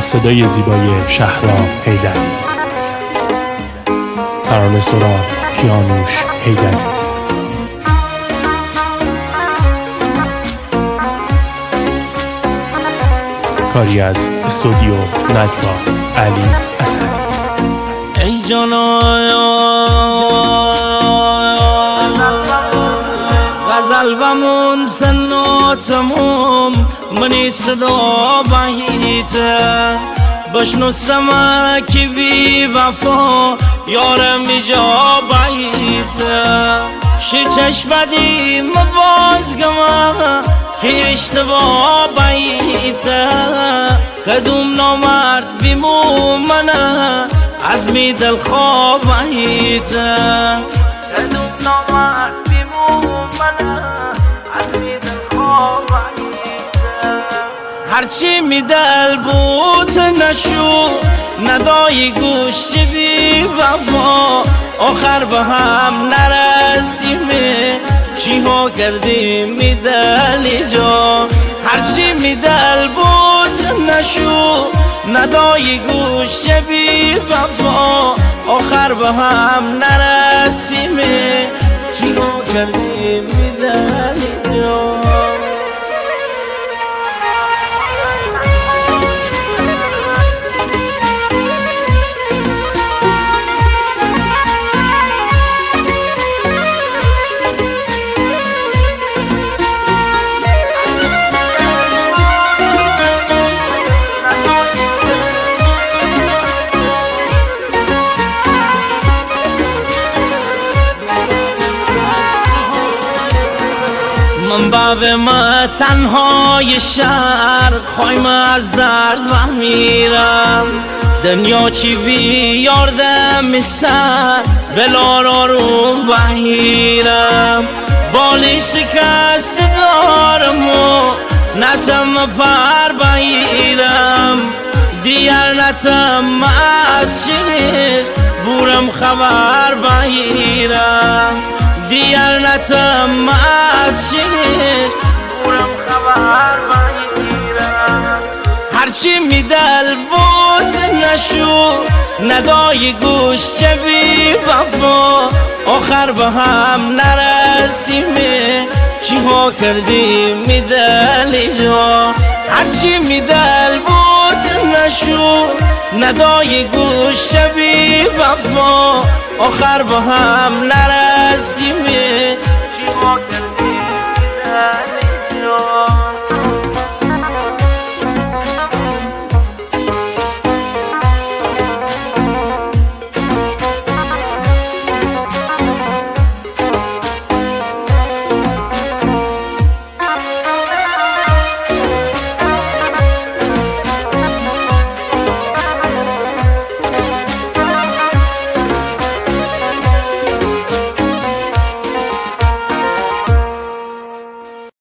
صدای زیبای شهرام حیدری. ترانه سرا کیانوش حیدری. کاری از استودیو نجوا علی اسدی. ای جانای غزل بمون سن و تموم منی صدا بهیته بشنو سمکی بی وفا یارم بیجا بهیته شی چشمدی مبازگمه که اشتباه بهیته کدوم نامرد بیمو منه از می دل خواب بهیته کدوم نامرد بیمو منه از می دل خواب بهیته هرچی می دل بود نشو ندای گوش بی وفا آخر به هم نرسیمه چی ها کردیم می دل جا هرچی می دل بود نشو ندای گوش بی وفا آخر به هم نرسیمه چی ها کردیم می دل جا من باب ما تنهای شهر خوایم از درد و میرم دنیا چی بیاردم سر بلار آروم بهیرم بالی شکست دارم و نتم پر بهیرم دیگر نتم از شیش بورم خبر بهیرم دیگر نتم از شیش بورم خبر بگیرم هرچی می دل بود نشو ندای گوش چه بی وفا آخر به هم نرسیمه چی ها کردیم می دل جا هرچی می دل بود نشو ندای گوش چه بی وفا آخر به هم نرسیمه چی ها